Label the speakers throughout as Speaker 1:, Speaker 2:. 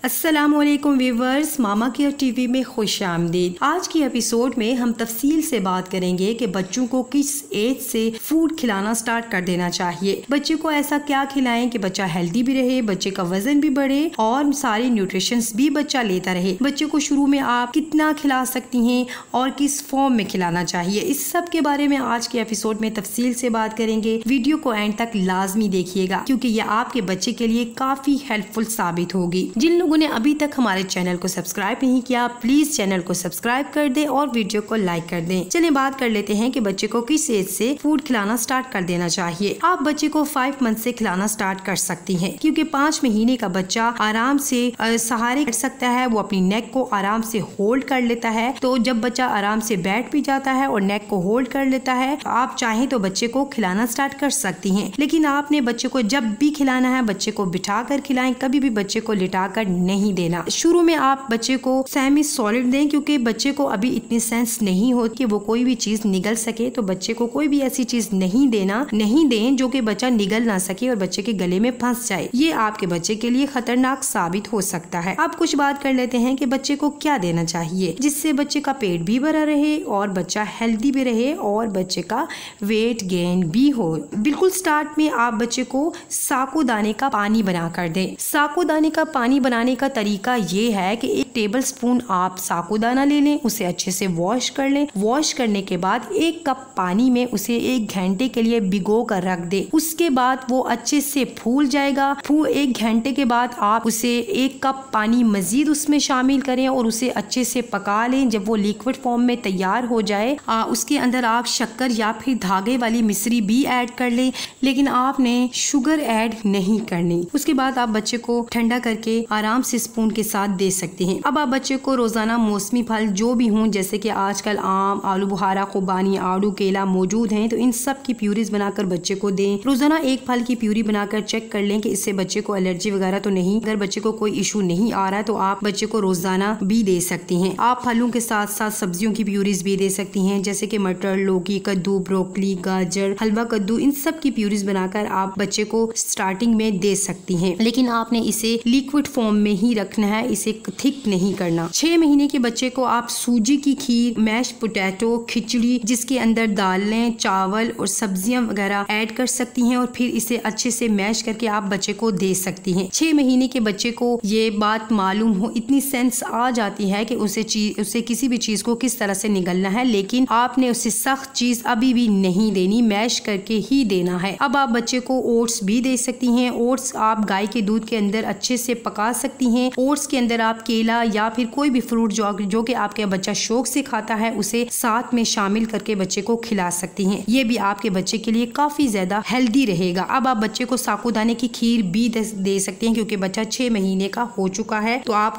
Speaker 1: अस्सलामुअलैकुम व्यूवर्स, मामा care TV में खुश आमदीद। आज की एपिसोड में हम तफसील से बात करेंगे कि बच्चों को किस एज से फूड खिलाना स्टार्ट कर देना चाहिए। बच्चे को ऐसा क्या खिलाएं कि बच्चा हेल्दी भी रहे, बच्चे का वजन भी बढ़े और सारे न्यूट्रिशंस भी बच्चा लेता रहे। बच्चे को शुरू में आप कितना खिला सकती हैं और किस फॉर्म में खिलाना चाहिए, इस सब के बारे में आज के एपिसोड में तफसील से बात करेंगे। वीडियो को एंड तक लाजमी देखिएगा क्योंकि ये आपके बच्चे के लिए काफी हेल्पफुल साबित होगी। जिन लोगों ने अभी तक हमारे चैनल को सब्सक्राइब नहीं किया, प्लीज चैनल को सब्सक्राइब कर दें और वीडियो को लाइक कर दें। चलिए बात कर लेते हैं कि बच्चे को किस एज से फूड खिलाना स्टार्ट कर देना चाहिए। आप बच्चे को 5 मंथ से खिलाना स्टार्ट कर सकती हैं क्योंकि 5 महीने का बच्चा आराम से सहारे कर सकता है, वो अपनी नेक को आराम से होल्ड कर लेता है। तो जब बच्चा आराम से बैठ भी जाता है और नेक को होल्ड कर लेता है तो आप चाहें तो बच्चे को खिलाना स्टार्ट कर सकती हैं। लेकिन आपने बच्चे को जब भी खिलाना है बच्चे को बिठा कर खिलाएं, कभी भी बच्चे को लिटा कर नहीं देना। शुरू में आप बच्चे को सेमी सॉलिड दें क्योंकि बच्चे को अभी इतनी सेंस नहीं होती कि वो कोई भी चीज निगल सके। तो बच्चे को कोई भी ऐसी चीज नहीं दें जो कि बच्चा निगल ना सके और बच्चे के गले में फंस जाए। ये आपके बच्चे के लिए खतरनाक साबित हो सकता है। अब कुछ बात कर लेते हैं कि बच्चे को क्या देना चाहिए जिससे बच्चे का पेट भी भरा रहे और बच्चा हेल्दी भी रहे और बच्चे का वेट गेन भी हो। बिल्कुल स्टार्ट में आप बच्चे को साबूदाने का पानी बना कर दें। साबूदाने का पानी बनाने का तरीका ये है कि 1 टेबल स्पून आप साबूदाना ले लें, उसे अच्छे से वॉश कर लें। वॉश करने के बाद 1 कप पानी में उसे 1 घंटे के लिए भिगो कर रख दें। उसके बाद वो अच्छे से फूल जाएगा। 1 घंटे के बाद आप उसे 1 कप पानी मजीद उसमें शामिल करें और उसे अच्छे से पका लें। जब वो लिक्विड फॉर्म में तैयार हो जाए उसके अंदर आप शक्कर या फिर धागे वाली मिश्री भी ऐड कर लें, लेकिन आपने शुगर ऐड नहीं करनी। उसके बाद आप बच्चे को ठंडा करके आराम से स्पून के साथ दे सकते हैं। अब आप बच्चे को रोजाना मौसमी फल जो भी हों, जैसे कि आजकल आम, आलू बुखारा, खुबानी, आड़ू, केला मौजूद हैं, तो इन सब की प्यूरीज बनाकर बच्चे को दें। रोजाना एक फल की प्यूरी बनाकर चेक कर लें कि इससे बच्चे को एलर्जी वगैरह तो नहीं। अगर बच्चे को कोई इशू नहीं आ रहा है तो आप बच्चे को रोजाना भी दे सकती हैं। आप फलों के साथ साथ सब्जियों की प्यूरीज भी दे सकती हैं, जैसे कि मटर, लौकी, कद्दू, ब्रोकली, गाजर, हलवा कद्दू, इन सब की प्यूरीज बनाकर आप बच्चे को स्टार्टिंग में दे सकती हैं। लेकिन आपने इसे लिक्विड फॉर्म में ही रखना है, इसे थिक नहीं करना। 6 महीने के बच्चे को आप सूजी की खीर, मैश पोटैटो, खिचड़ी जिसके अंदर दालें, चावल और सब्जियां वगैरह ऐड कर सकती हैं और फिर इसे अच्छे से मैश करके आप बच्चे को दे सकती हैं। 6 महीने के बच्चे को ये बात मालूम हो, इतनी सेंस आ जाती है कि उसे किसी भी चीज को किस तरह से निगलना है, लेकिन आपने उसे सख्त चीज अभी भी नहीं देनी, मैश करके ही देना है। अब आप बच्चे को ओट्स भी दे सकती हैं। ओट्स आप गाय के दूध के अंदर अच्छे से पका सकती हैं। ओट्स के अंदर आप केला या फिर कोई भी फ्रूट जो कि आपके बच्चा शौक से खाता है उसे साथ में शामिल करके बच्चे को खिला सकती हैं। ये भी आपके बच्चे के लिए काफी ज्यादा हेल्दी रहेगा। अब आप बच्चे को साबूदाने की खीर भी दे सकते हैं क्योंकि बच्चा 6 महीने का हो चुका है, तो आप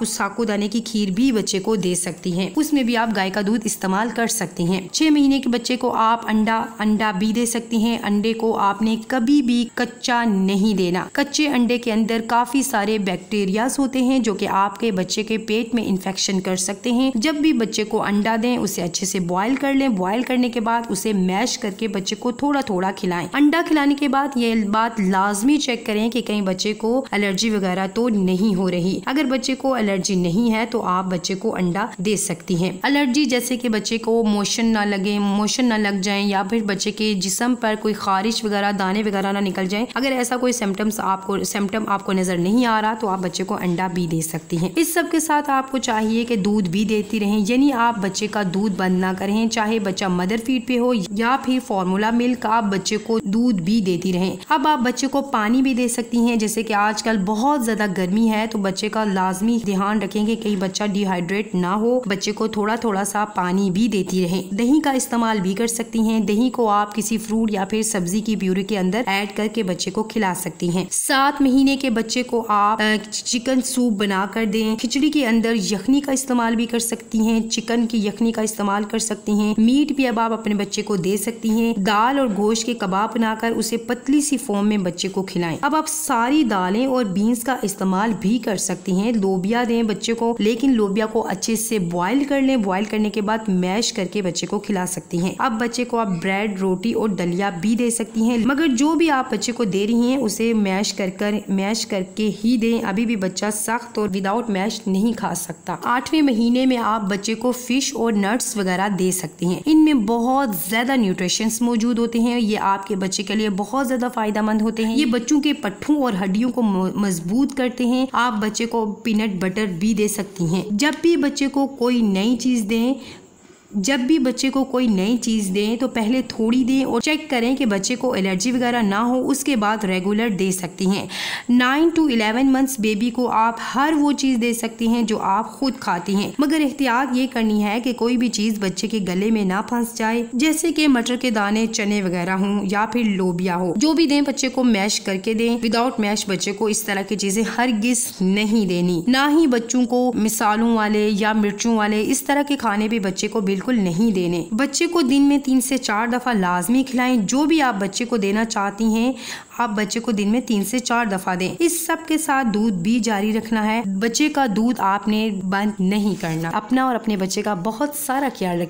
Speaker 1: उस साबूदाने की खीर भी बच्चे को दे सकती हैं। उसमें भी आप गाय का दूध इस्तेमाल कर सकती हैं। 6 महीने के बच्चे को आप अंडा भी दे सकती हैं। अंडे को आपने कभी भी कच्चा नहीं देना। कच्चे अंडे के अंदर काफी सारे बैक्टीरियाज होते हैं जो कि आपके बच्चे के पेट में इन्फेक्शन कर सकते हैं। जब भी बच्चे को अंडा दें उसे अच्छे से बॉईल कर लें। बॉईल करने के बाद उसे मैश करके बच्चे को थोड़ा थोड़ा खिलाएं। अंडा खिलाने के बाद ये बात लाजमी चेक करें कि कहीं बच्चे को एलर्जी वगैरह तो नहीं हो रही। अगर बच्चे को एलर्जी नहीं है तो आप बच्चे को अंडा दे सकती हैं। एलर्जी जैसे कि बच्चे को मोशन ना लग जाए या फिर बच्चे के जिस्म पर कोई खारिश वगैरह, दाने वगैरह ना निकल जाए, अगर ऐसा कोई सिम्टम आपको नजर नहीं आ रहा तो आप बच्चे को अंडा भी दे सकती हैं। इस सब के साथ आपको चाहिए कि दूध भी देती रहें, यानी आप बच्चे का दूध बंद ना करें। चाहे बच्चा मदर फीड पे हो या फिर फॉर्मूला मिल्क, आप बच्चे को दूध भी देती रहें। अब आप बच्चे को पानी भी दे सकती हैं, जैसे कि आजकल बहुत ज्यादा गर्मी है तो बच्चे का लाजमी ध्यान रखेंगे कहीं बच्चा डिहाइड्रेट ना हो। बच्चे को थोड़ा थोड़ा सा पानी भी देती रहें। दही का इस्तेमाल भी कर सकती हैं। दही को आप किसी फ्रूट या फिर सब्जी की प्यूरी के अंदर ऐड करके बच्चे को खिला सकती हैं। 7 महीने के बच्चे को आप चिकन सूप बना कर दें दें। खिचड़ी के अंदर यखनी का इस्तेमाल भी कर सकती हैं, चिकन की यखनी का इस्तेमाल कर सकती हैं। मीट भी अब आप अपने बच्चे को दे सकती हैं। दाल और गोश्त के कबाब बनाकर उसे पतली सी फॉर्म में बच्चे को खिलाएं। अब आप सारी दालें और बीन्स का इस्तेमाल भी कर सकती हैं। लोबिया दें बच्चे को, लेकिन लोबिया को अच्छे से बॉईल कर लें। बॉईल करने के बाद मैश करके बच्चे को खिला सकती हैं। अब बच्चे को आप ब्रेड, रोटी और दलिया भी दे सकती हैं, मगर जो भी आप बच्चे को दे रही हैं उसे मैश करके ही दें। अभी भी बच्चा सख्त और विदाउट मैश नहीं खा सकता। 8वें महीने में आप बच्चे को फिश और नट्स वगैरह दे सकती हैं। इनमें बहुत ज्यादा न्यूट्रिशंस मौजूद होते हैं। ये आपके बच्चे के लिए बहुत ज्यादा फायदेमंद होते हैं। ये बच्चों के पट्ठों और हड्डियों को मजबूत करते हैं। आप बच्चे को पीनट बटर भी दे सकती हैं। जब भी बच्चे को कोई नई चीज दें तो पहले थोड़ी दें और चेक करें कि बच्चे को एलर्जी वगैरह ना हो, उसके बाद रेगुलर दे सकती हैं। 9 to 11 मंथ्स बेबी को आप हर वो चीज दे सकती हैं जो आप खुद खाती हैं, मगर एहतियात ये करनी है कि कोई भी चीज बच्चे के गले में ना फंस जाए, जैसे कि मटर के दाने, चने वगैरह हों या फिर लोबिया हो। जो भी दें बच्चे को मैश करके दें। विदाउट मैश बच्चे को इस तरह की चीजें हरगिज नहीं देनी। ना ही बच्चों को मिसालों वाले या मिर्चों वाले इस तरह के खाने भी बच्चे को बिल्कुल नहीं देने। बच्चे को दिन में 3 से 4 दफा लाजमी खिलाएं। जो भी आप बच्चे को देना चाहती हैं आप बच्चे को दिन में 3 से 4 दफा दें। इस सब के साथ दूध भी जारी रखना है। बच्चे का दूध आपने बंद नहीं करना। अपना और अपने बच्चे का बहुत सारा ख्याल रखिए।